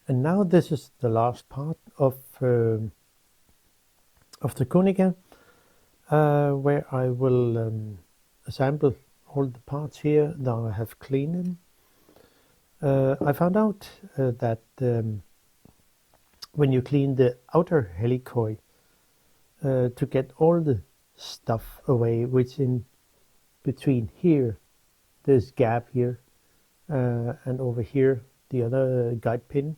And now this is the last part of the Konica, where I will assemble all the parts here that I have cleaned. I found out that when you clean the outer helicoid, to get all the stuff away, which in between here, this gap here, and over here, the other guide pin,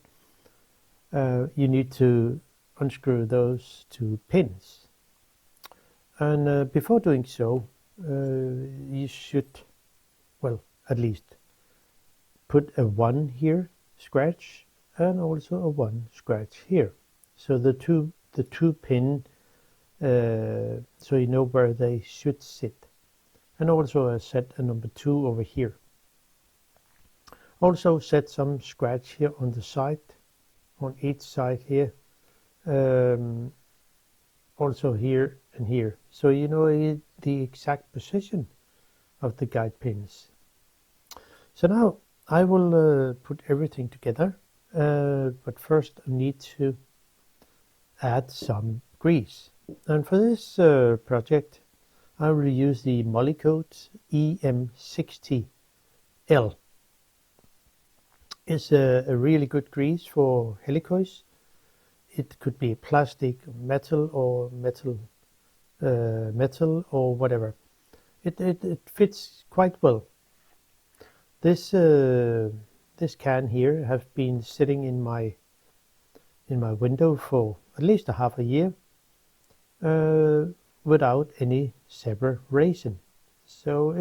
you need to unscrew those two pins. And before doing so, you should, well, at least put a 1 here scratch and also a 1 scratch here. So the two pin, so you know where they should sit. And also I set a number 2 over here. Also set some scratch here on the side, on each side here. Also here and here. So you know the exact position of the guide pins. So now I will put everything together. But first I need to add some grease. And for this project I will use the Molykote EM-60L. It's a really good grease for helicoids. It could be plastic, metal, or metal or whatever. It fits quite well. This can here have been sitting in my window for at least a half a year without any separation. So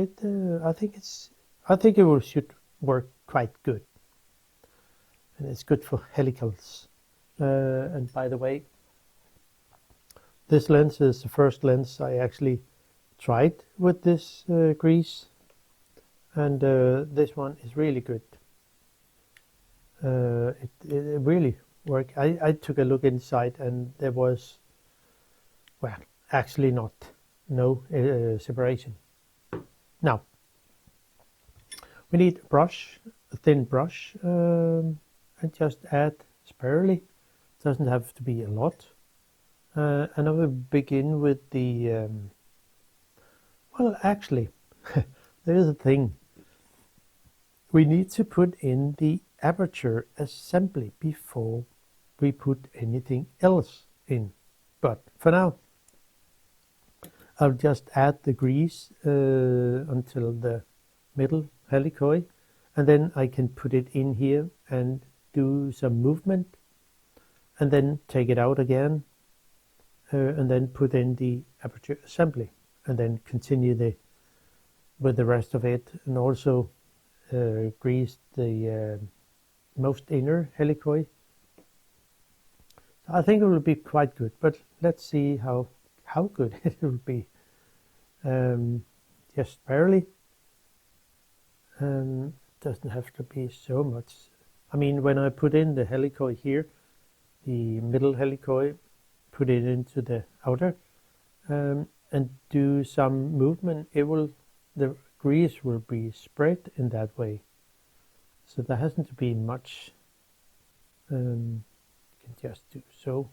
I think it should work quite good, and it's good for helicals. And by the way, this lens is the first lens I actually tried with this grease, and this one is really good. It really worked. I took a look inside, and there was, well, actually no separation. Now we need a brush, a thin brush, and just add sparingly. Doesn't have to be a lot. And I will begin with the well, actually there is a thing. We need to put in the aperture assembly before we put anything else in. But for now I'll just add the grease until the middle helicoid, and then I can put it in here and do some movement, and then take it out again, and then put in the aperture assembly, and then continue with the rest of it, and also grease the most inner helicoid. So I think it will be quite good, but let's see how good it will be. Just barely. Doesn't have to be so much. I mean, when I put in the helicoid here, the middle helicoid, put it into the outer, and do some movement, the grease will be spread in that way. So there hasn't to be much. You can just do so.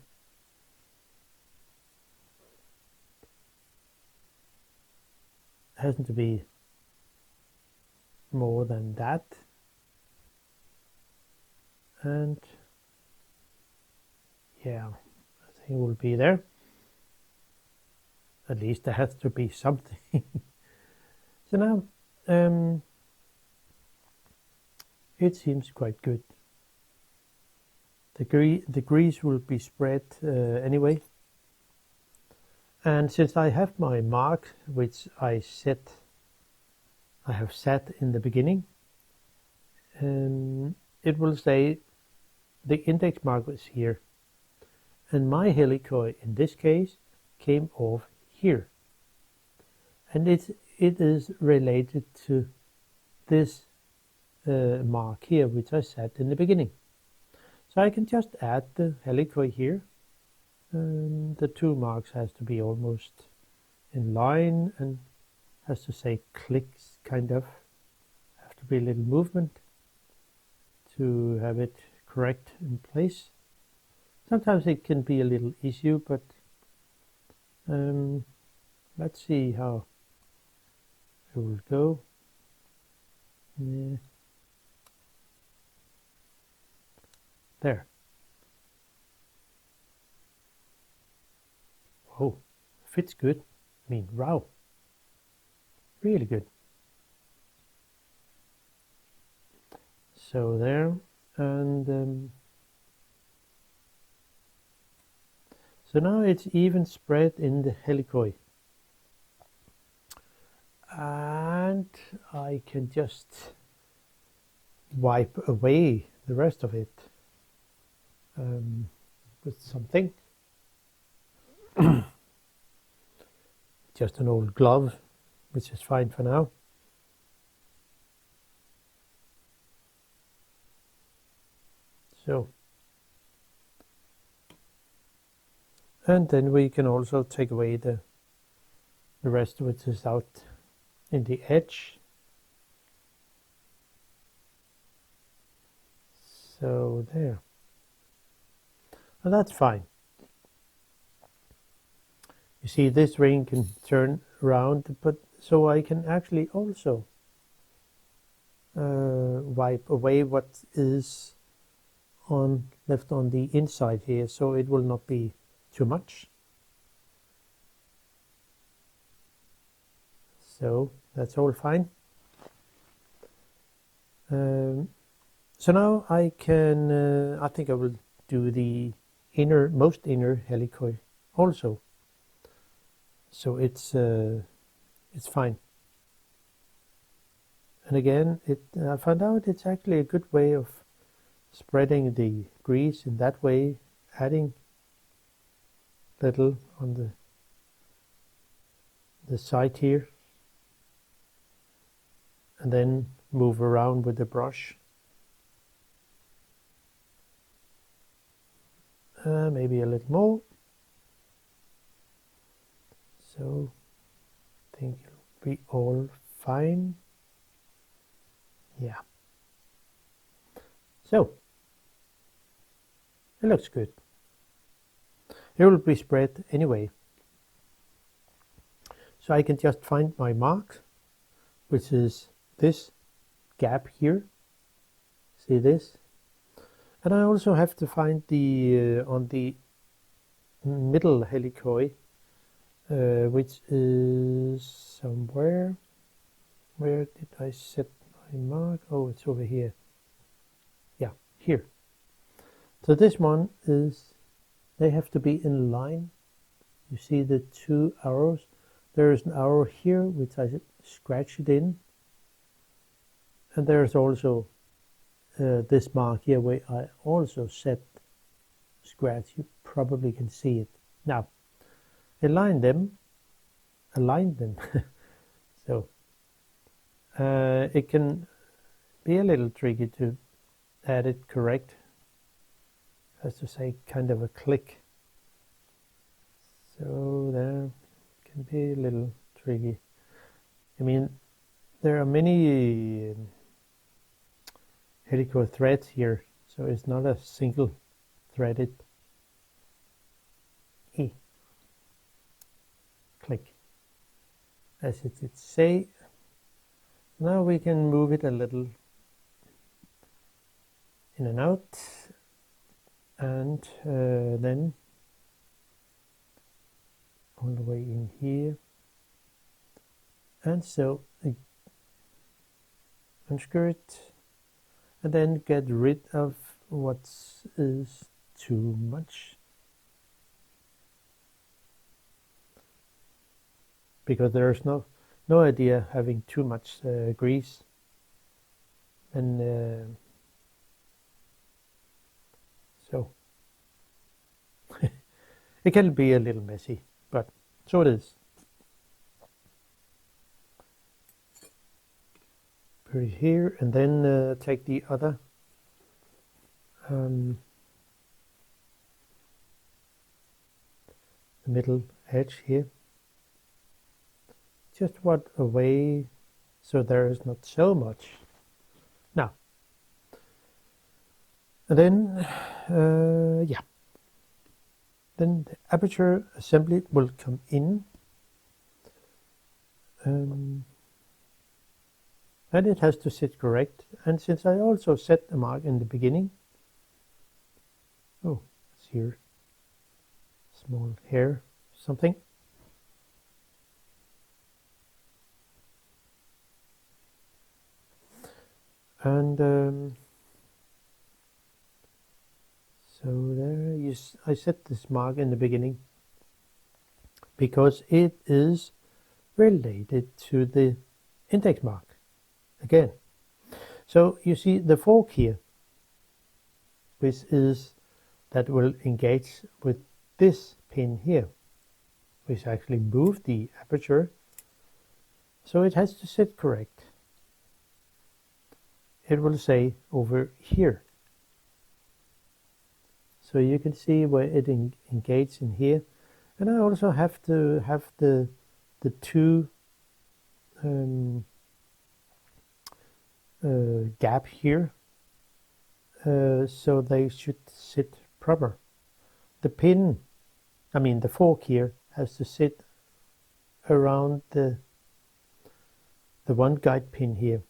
It hasn't to be more than that. And yeah, I think it will be there. At least there has to be something. So now it seems quite good. The grease will be spread anyway. And since I have my mark, which I have set in the beginning, it will say the index mark is here, and my helicoid in this case came off here, and it is related to this mark here, which I set in the beginning. So I can just add the helicoid here. The two marks has to be almost in line and has to say clicks, kind of. Have to be a little movement to have it correct in place. Sometimes it can be a little issue, but let's see how it will go. Yeah. There. Oh, fits good. I mean, wow. Really good. So there, and so now it's even spread in the helicoid. And I can just wipe away the rest of it with something. Just an old glove, which is fine for now. So, and then we can also take away the rest which is out in the edge. So there. And that's fine. You see, this ring can turn around, but so I can actually also wipe away what is left on the inside here, so it will not be too much. So that's all fine. So now I can, I think I will do the most inner helicoid also. So it's fine. And again, I found out it's actually a good way of spreading the grease in that way, adding little on the side here, and then move around with the brush. Maybe a little more. So I think it'll be all fine. Yeah. So it looks good. It will be spread anyway. So I can just find my mark, which is this gap here. See this? And I also have to find the on the middle helicoid, which is somewhere. Where did I set my mark? Oh, it's over here. Yeah, here. So this one is, they have to be in line. You see the two arrows? There is an arrow here, which I scratch it in. And there's also this mark here where I also set scratch. You probably can see it. Now, align them. So it can be a little tricky to add it correct. As to say, kind of a click. So there can be a little tricky. I mean, there are many helicoid threads here, so it's not a single threaded click, as it did say. Now we can move it a little in and out, and then all the way in here, and so unscrew it, and then get rid of what is too much, because there's no idea having too much grease, and so it can be a little messy, but so it is. Put it here, and then take the other the middle edge here, just wipe away so there is not so much. Now, And then, yeah, then the aperture assembly will come in, and it has to sit correct. And since I also set a mark in the beginning, oh, it's here, small hair, something. And so there I set this mark in the beginning because it is related to the index mark again. So you see the fork here, which is that will engage with this pin here, which actually moved the aperture. So it has to sit correct. It will say over here. So you can see where it engages in here. And I also have to have the two gap here, so they should sit proper. The pin, I mean the fork here, has to sit around the one guide pin here.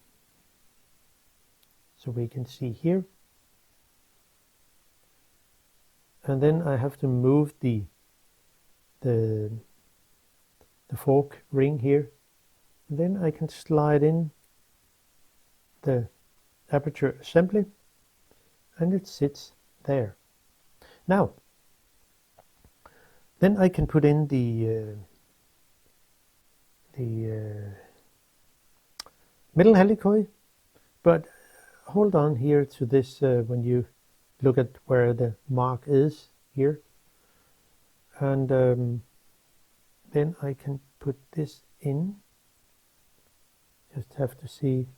So we can see here. And then I have to move the fork ring here. And then I can slide in the aperture assembly, and it sits there. Now, then I can put in the middle helicoid, but hold on here to this when you look at where the mark is here, and then I can put this in. Just have to see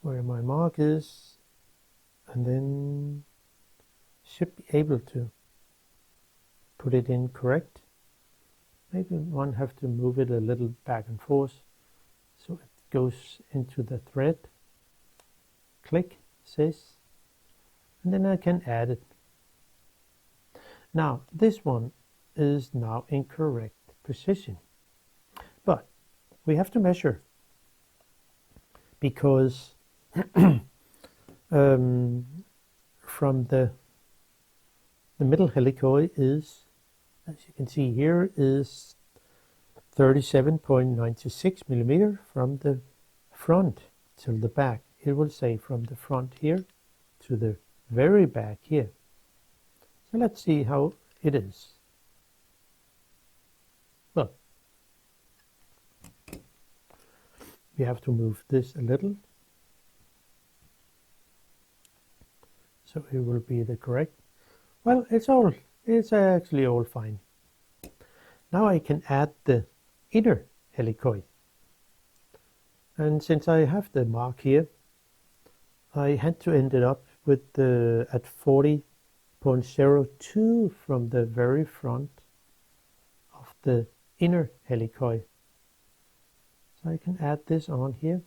where my mark is, and then should be able to put it in correct. Maybe one have to move it a little back and forth so it goes into the thread. Click, says, and then I can add it. Now this one is now in correct position, but we have to measure, because from the middle helicoid is, as you can see here, is 37.96 millimeter from the front till the back. It will say from the front here to the very back here. So let's see how it is. Well, we have to move this a little, so it will be the correct. Well, it's actually all fine. Now I can add the inner helicoid, and since I have the mark here, I had to end it up with at 40.02 from the very front of the inner helicoid. So I can add this on here,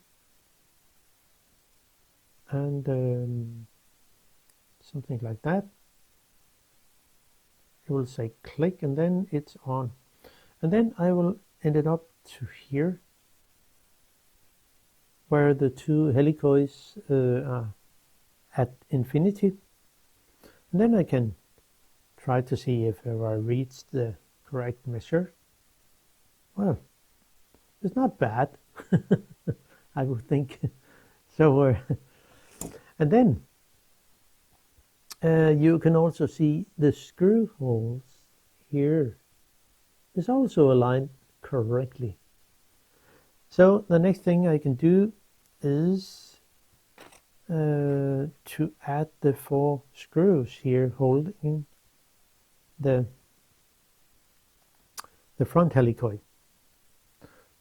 and something like that. It will say click, and then it's on. And then I will end it up to here, where the two helicoids are at infinity. And then I can try to see if I reach the correct measure. Well, it's not bad, I would think. So, and then you can also see the screw holes here is also aligned correctly. So the next thing I can do is to add the 4 screws here holding the front helicoid.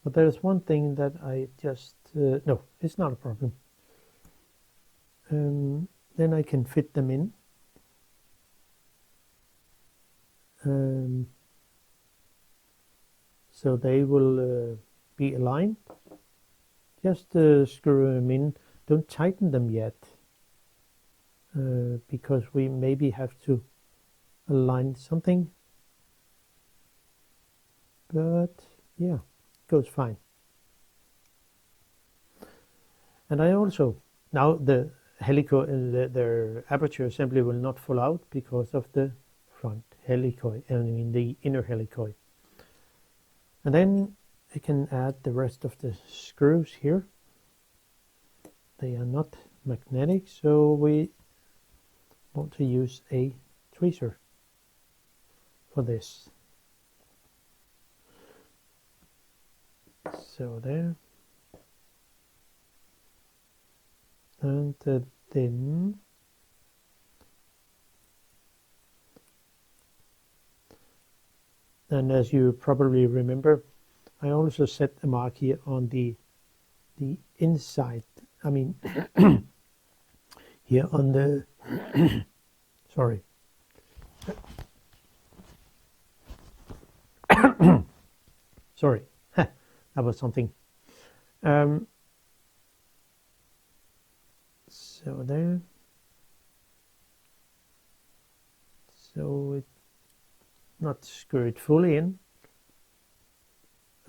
But there's one thing that I just no, it's not a problem. Then I can fit them in. So they will be aligned. Just screw them in. Don't tighten them yet. because we maybe have to align something, but yeah, goes fine. And I also, now the helicoid, the aperture assembly will not fall out because of the front helicoid, I mean the inner helicoid. And then I can add the rest of the screws here. They are not magnetic, so we want to use a tweezer for this. So there. And then and as you probably remember, I also set a mark here on the inside, I mean here on the sorry sorry that was something. So there, so it not screw it fully in.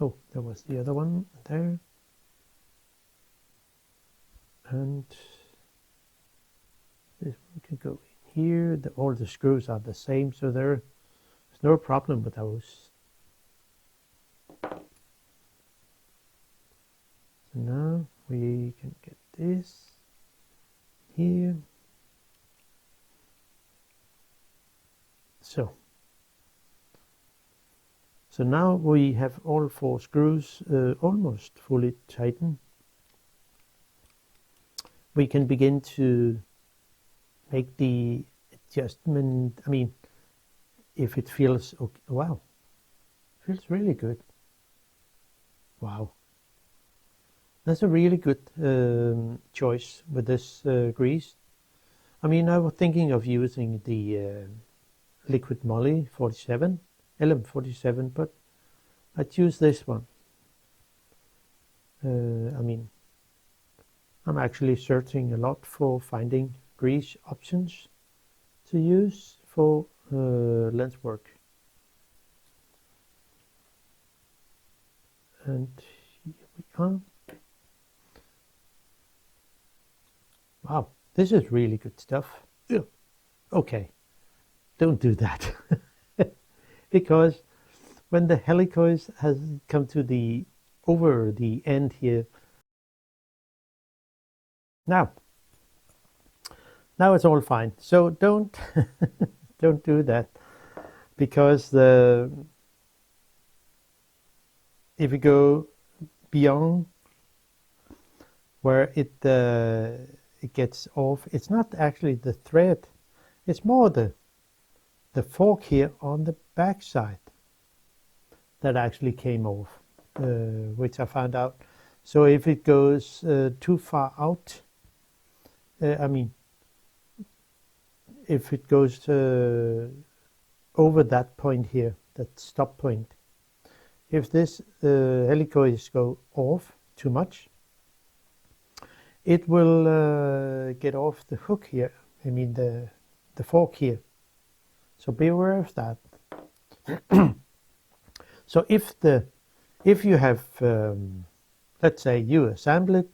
Oh, there was the other one there, and this one can go in here. All the screws are the same, so there's no problem with those. So now we can get this here. So now we have all 4 screws almost fully tightened. We can begin to make the adjustment. I mean, if it feels okay. Wow, feels really good. Wow, that's a really good choice with this grease. I mean, I was thinking of using the Liqui-Moly 47, LM47, but I choose this one. I mean, I'm actually searching a lot for finding grease options to use for lens work. And here we are. Wow, this is really good stuff. Yeah. Okay, don't do that. Because when the helicoids has come to the over the end here, now it's all fine. So don't don't do that, because if you go beyond where it gets off, it's not actually the thread, it's more the fork here on the back side that actually came off, which I found out. So if it goes too far out, I mean, if it goes over that point here, that stop point, if this helicoids go off too much, it will get off the hook here, I mean the fork here. So be aware of that. So if you have, let's say you assemble it,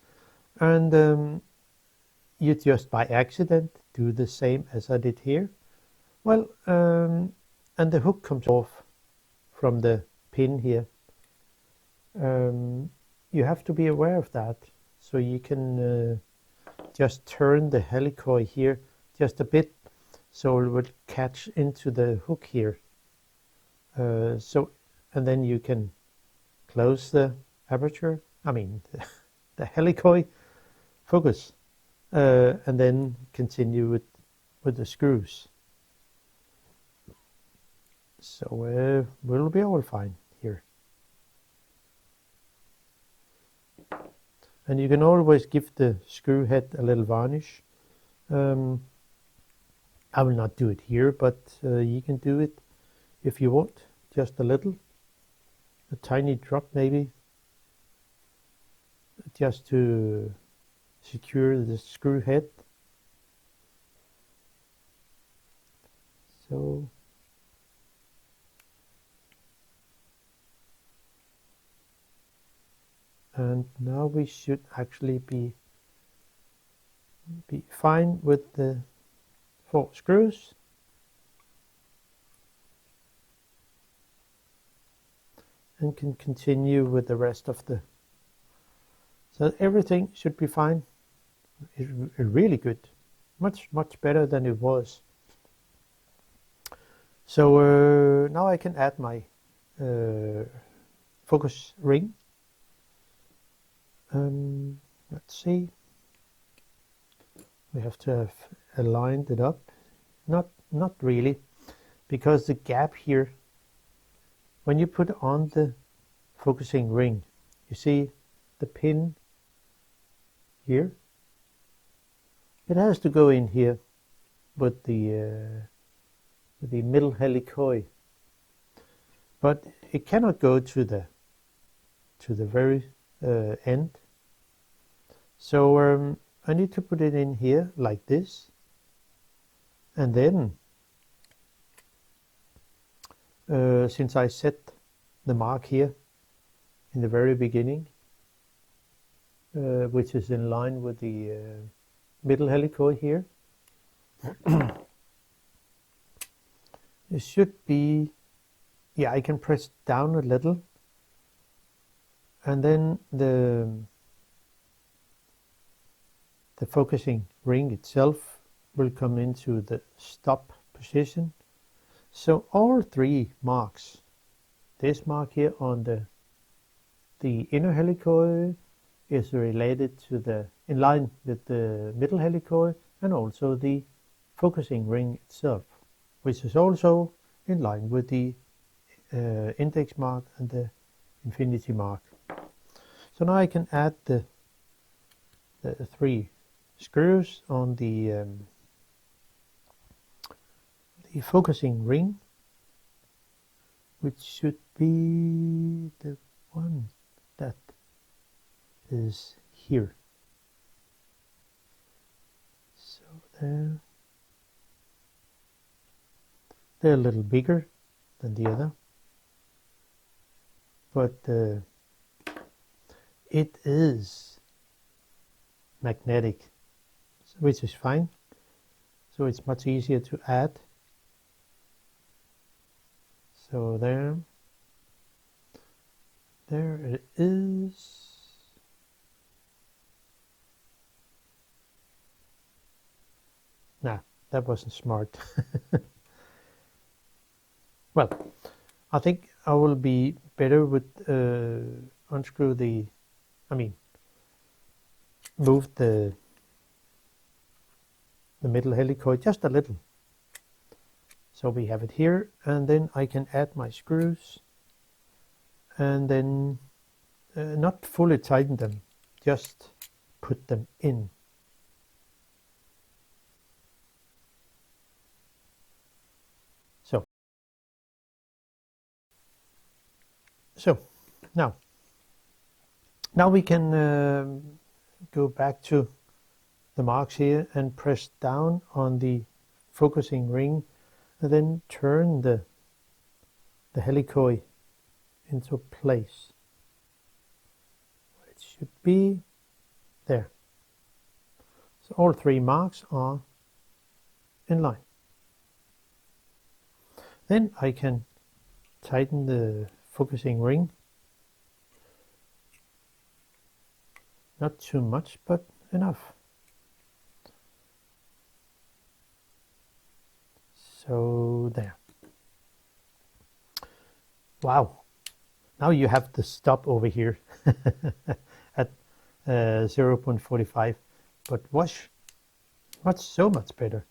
and you just by accident do the same as I did here, well, and the hook comes off from the pin here, you have to be aware of that. So you can just turn the helicoid here just a bit, so it will catch into the hook here. And then you can close the aperture, I mean the helicoid, focus, and then continue with the screws. So we'll be all fine here. And you can always give the screw head a little varnish. I will not do it here, but you can do it if you want, just a little, a tiny drop maybe, just to secure the screw head. so. And now we should actually be fine with the 4 screws. And can continue with the rest of the. So everything should be fine. It's really good. Much better than it was. So now I can add my focus ring. Let's see. We have to have aligned it up. Not really, because the gap here, when you put on the focusing ring, you see the pin here. It has to go in here with the middle helicoid, but it cannot go to the very end. So I need to put it in here like this, and then since I set the mark here in the very beginning, which is in line with the middle helicoid here, it should be, yeah, I can press down a little, and then the focusing ring itself will come into the stop position. So all 3 marks, this mark here on the inner helicoid is related to in line with the middle helicoid, and also the focusing ring itself, which is also in line with the index mark and the infinity mark. So now I can add the 3 screws on the focusing ring, which should be the one that is here. So they're a little bigger than the other, but it is magnetic, which is fine. So it's much easier to add. So there it is. Nah, that wasn't smart. Well, I think I will be better with unscrew move the middle helicoid just a little. So we have it here, and then I can add my screws, and then not fully tighten them, just put them in. So now we can go back to the marks here and press down on the focusing ring, and then turn the helicoid into place. It should be there. So all 3 marks are in line. Then I can tighten the focusing ring. Not too much, but enough. So there. Wow. Now you have the stop over here at 0.45, but so much better.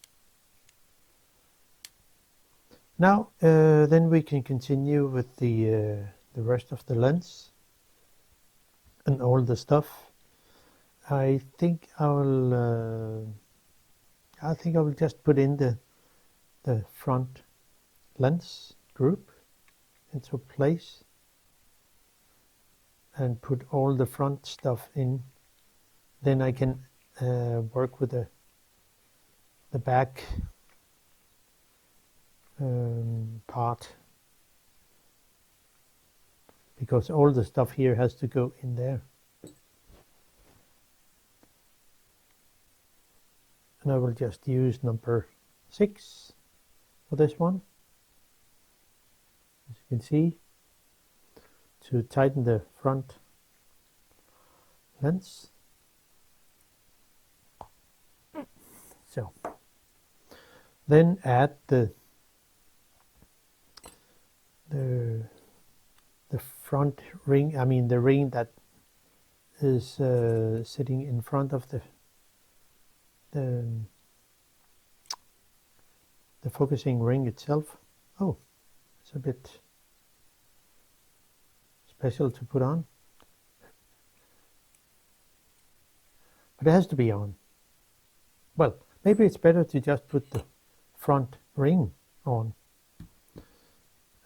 Now then we can continue with the rest of the lens and all the stuff. I think I will just put in the front lens group into place and put all the front stuff in. Then I can work with the back part, because all the stuff here has to go in there. And I will just use number 6 for this one, as you can see, to tighten the front lens. So then add the front ring, I mean the ring that is sitting in front of the focusing ring itself. Oh, it's a bit special to put on, but it has to be on. Well, maybe it's better to just put the front ring on.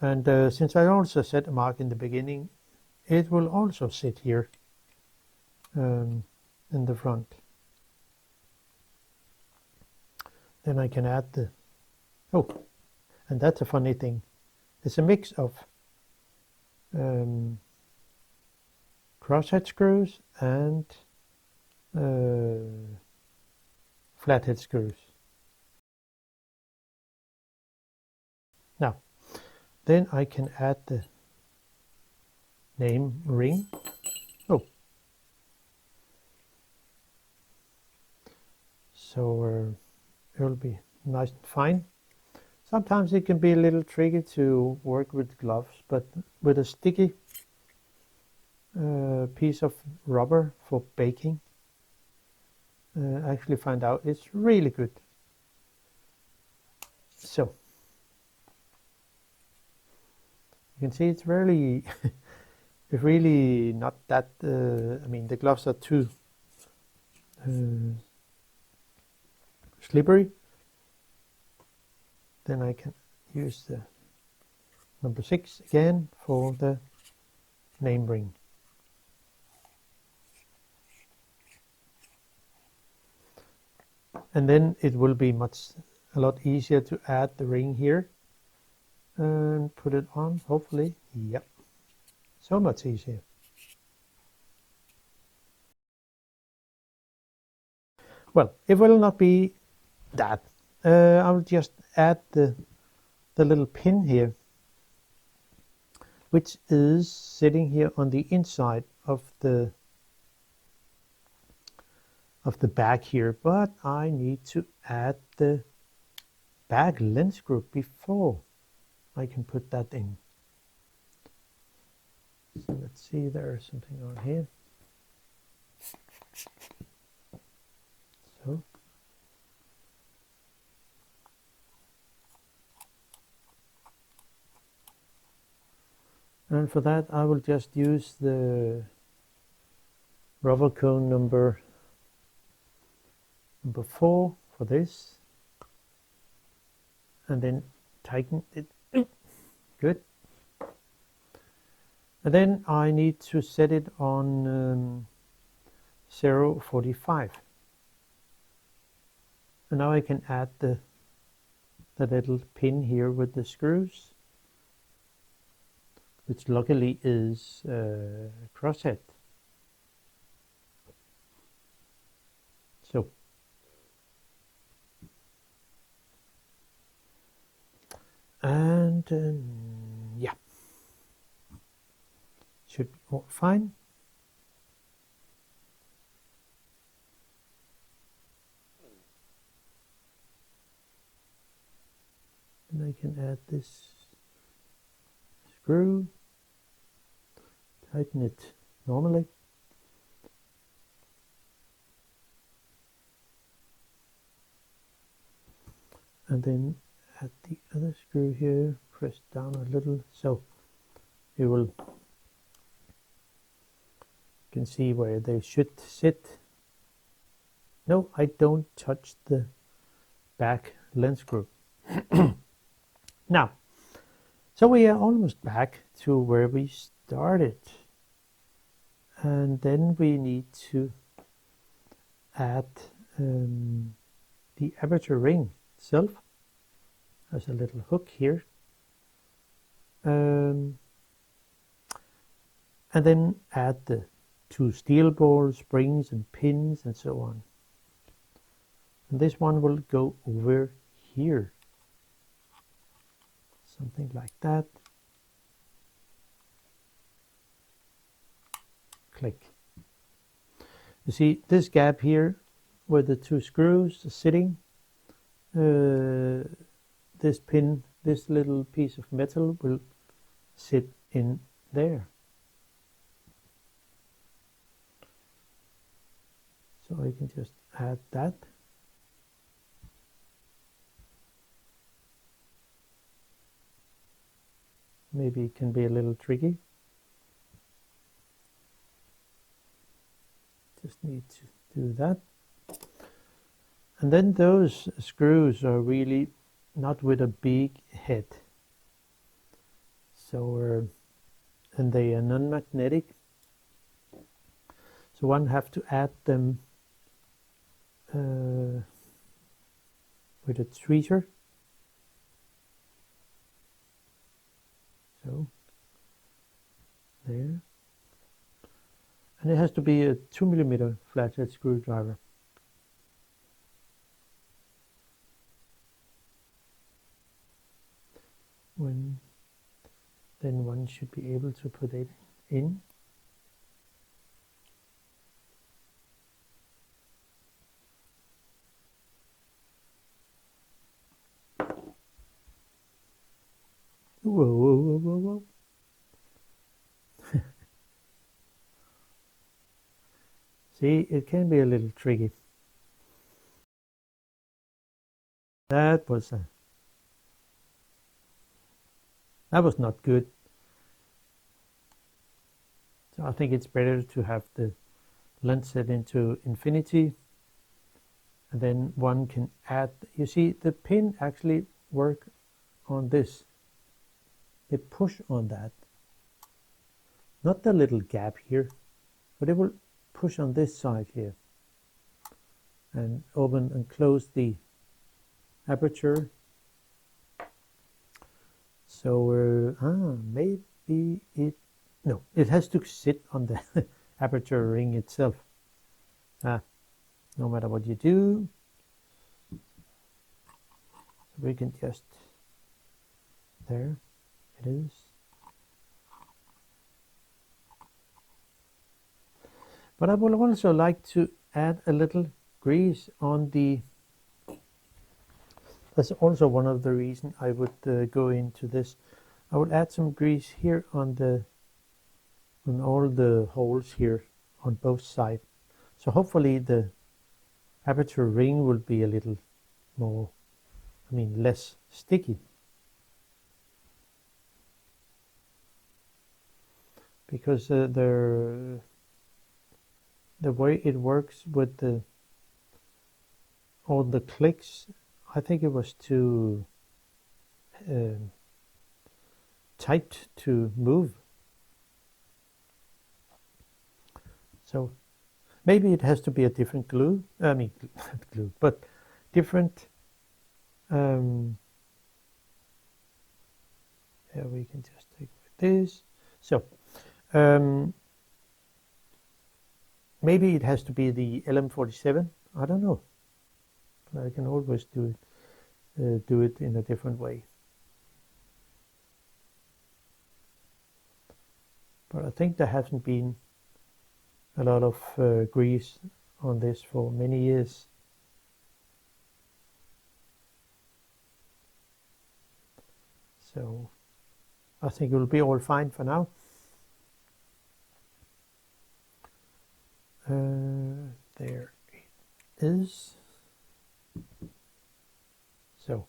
And since I also set a mark in the beginning, it will also sit here in the front. Then I can add the, oh, and that's a funny thing. It's a mix of crosshead screws and flathead screws. Now, then I can add the name ring. Oh, so it will be nice and fine. Sometimes it can be a little tricky to work with gloves, but with a sticky piece of rubber for baking, I actually find out it's really good. So you can see it's really, it's really not that, I mean the gloves are too slippery. Then I can use the number 6 again for the name ring. And then it will be a lot easier to add the ring here and put it on, hopefully. Yep, so much easier. Well, it will not be that. I will just add the little pin here, which is sitting here on the inside of the back here, but I need to add the back lens group before I can put that in. So let's see, there's something on here. So and for that I will just use the rubber cone number 4 for this, and then tighten it. Good. And then I need to set it on 0.45. And now I can add the little pin here with the screws, which luckily is crosshead. So and yeah, should be all fine. And I can add this screw, tighten it normally. And then add the other screw here, press down a little, so you can see where they should sit. No, I don't touch the back lens group. Now, so we are almost back to where we started, and then we need to add the aperture ring itself. There's a little hook here. And then add the 2 steel balls, springs and pins and so on. And this one will go over here. Something like that. Click. You see this gap here where the 2 screws are sitting. This pin, this little piece of metal will sit in there. So I can just add that. Maybe it can be a little tricky. Just need to do that. And then those screws are really not with a big head. So, and they are non-magnetic. So one have to add them with a tweezer. So, there. And it has to be a 2mm flathead screwdriver. Then one should be able to put it in. Whoa, whoa, whoa, whoa, whoa. See, it can be a little tricky. That was not good. So I think it's better to have the length set into infinity, and then one can add. You see, the pin actually work on this. They push on that, not the little gap here, but it will push on this side here and open and close the aperture. So maybe it has to sit on the aperture ring itself. No matter what you do, we can just, there it is. But I would also like to add a little grease on the, that's also one of the reasons I would go into this. I would add some grease here on all the holes here on both sides. So hopefully the aperture ring will be a little more, less sticky. Because the way it works with all the clicks, I think it was too tight to move. So maybe it has to be a different glue. Glue, but different. Yeah, we can just take this. So maybe it has to be the LM47. I don't know. But I can always do it in a different way. But I think there hasn't been a lot of grease on this for many years. So I think it will be all fine for now. There it is. So,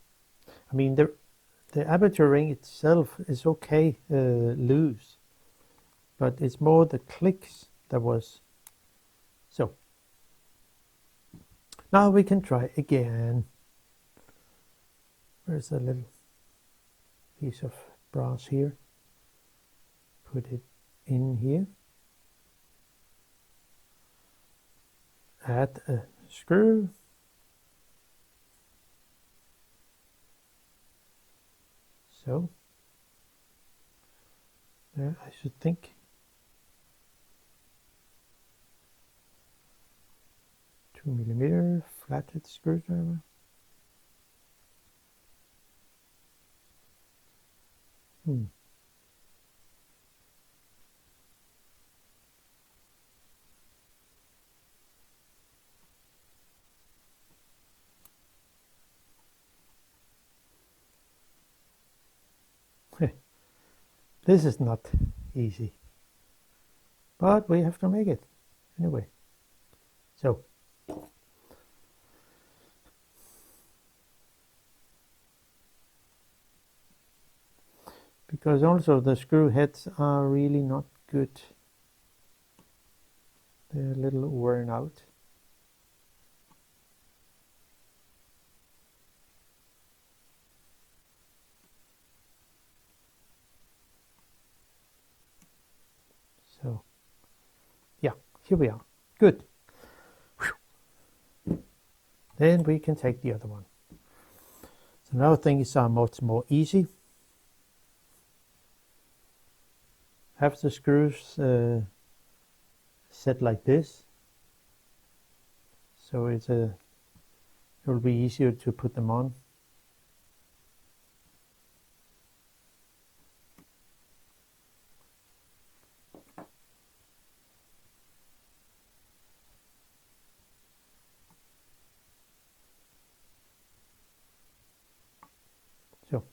the aperture ring itself is okay loose, but it's more the clicks that was. So now we can try again. There's a little piece of brass here. Put it in here. Add a screw. So there, I should think 2mm flathead screwdriver. This is not easy, but we have to make it anyway. So because also the screw heads are really not good, they're a little worn out. So yeah, here we are. Good. Whew. Then we can take the other one. So now things are much more easy. Have the screws set like this, so it will be easier to put them on. So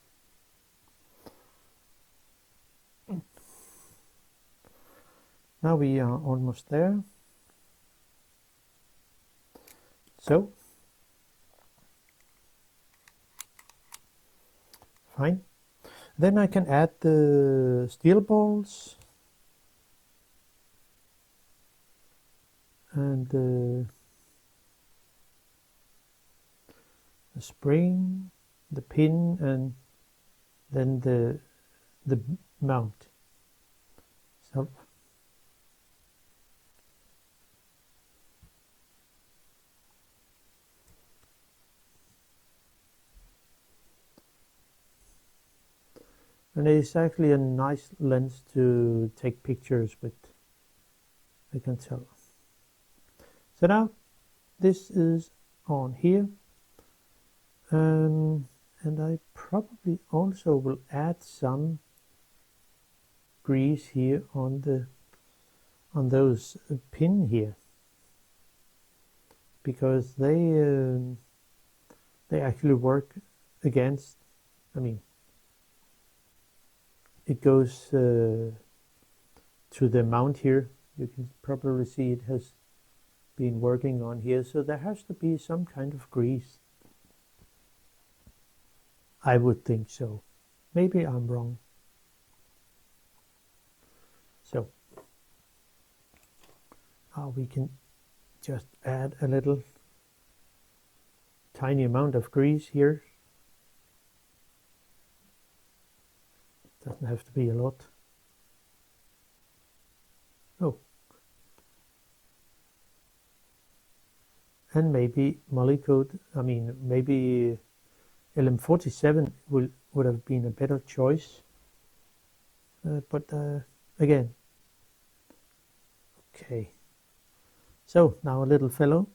now we are almost there. So fine. Then I can add the steel balls and the spring, the pin, and then the mount itself. And it's actually a nice lens to take pictures with, I can tell. So now this is on here, and I probably also will add some grease here on those pin here, because they actually work against, I mean, it goes to the mount here. You can probably see it has been working on here, so there has to be some kind of grease. I would think so. Maybe I'm wrong. So we can just add a little tiny amount of grease here. Doesn't have to be a lot. Oh. And maybe Molykote, I mean, maybe LM47 would have been a better choice. But again, okay. So now a little fellow,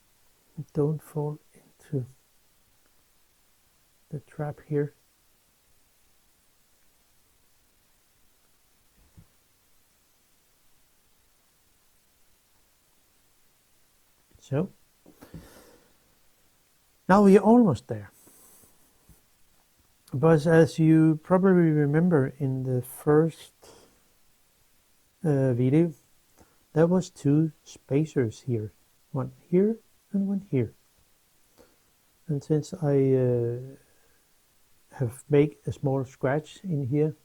don't fall into the trap here. So now we are almost there. But as you probably remember in the first video, there was two spacers here, one here and one here. And since I have made a small scratch in here,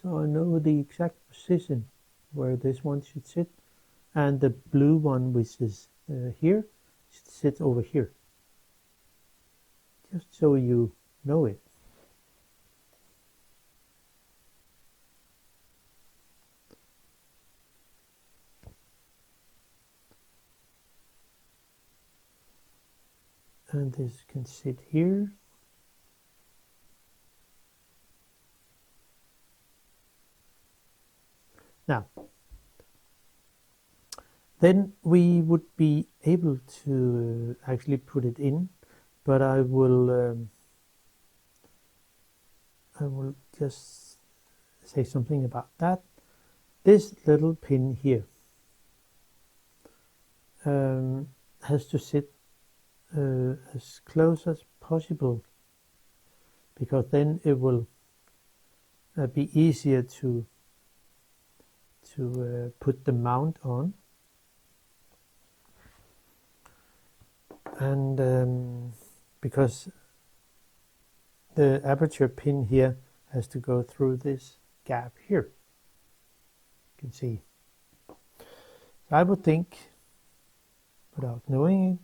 so I know the exact position where this one should sit, and the blue one, which is here, should sit over here. Just so you know it. And this can sit here. Now, then we would be able to actually put it in, but I will just say something about that. This little pin here has to sit as close as possible, because then it will be easier to put the mount on. And because the aperture pin here has to go through this gap here, you can see. So I would think, without knowing it,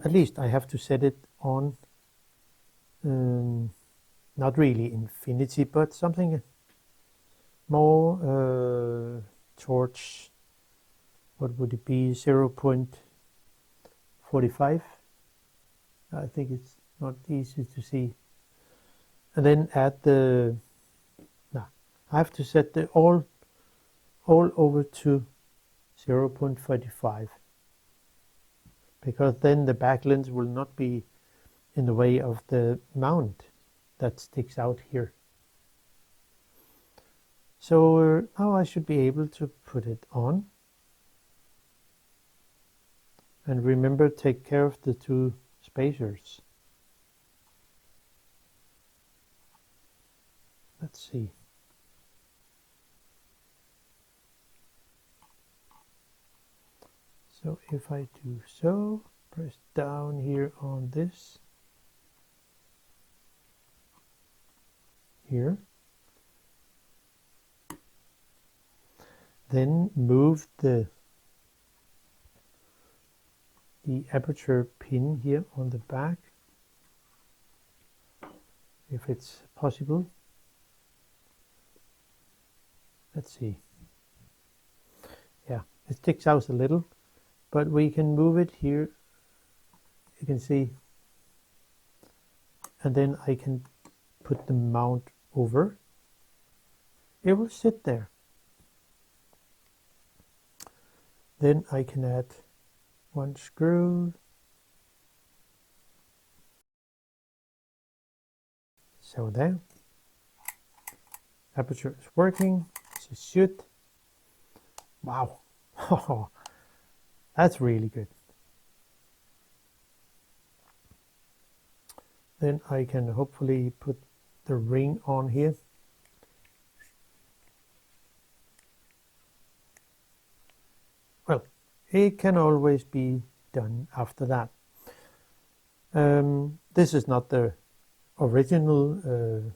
at least I have to set it on, not really infinity, but something more towards, what would it be, 0.45. I think it's not easy to see. And then add the, I have to set the all over to 0.45, because then the back lens will not be in the way of the mount that sticks out here. So now I should be able to put it on. And remember, take care of the two spacers. Let's see. So if I do so, press down here on this, here, then move the aperture pin here on the back, if it's possible. Let's see. Yeah, it sticks out a little, but we can move it here, you can see, and then I can put the mount over. It will sit there. Then I can add one screw. So there. Aperture is working as it should. Wow. That's really good. Then I can hopefully put the ring on here. Well, it can always be done after that. This is not the original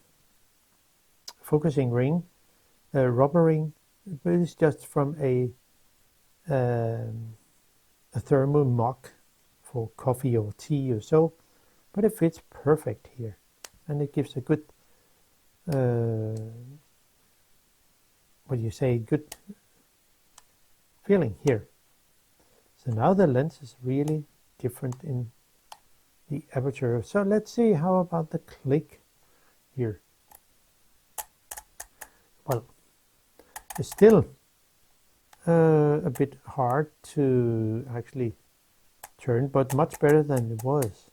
focusing ring, rubber ring, but it's just from a thermal mug for coffee or tea or so, but it fits perfect here, and it gives a good, good feeling here. So now the lens is really different in the aperture. So let's see, how about the click here? Well, it's still a bit hard to actually turn, but much better than it was.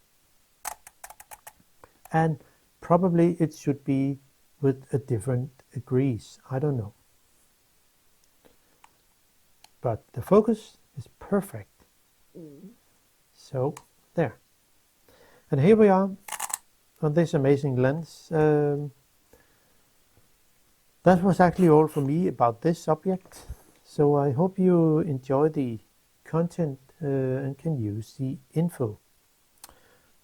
And probably it should be with a different grease, I don't know. But the focus is perfect. So there. And here we are on this amazing lens. That was actually all for me about this subject. So I hope you enjoy the content and can use the info.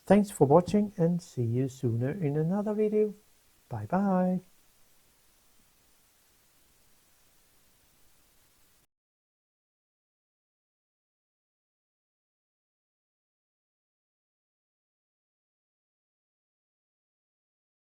Thanks for watching, and see you sooner in another video. Bye bye.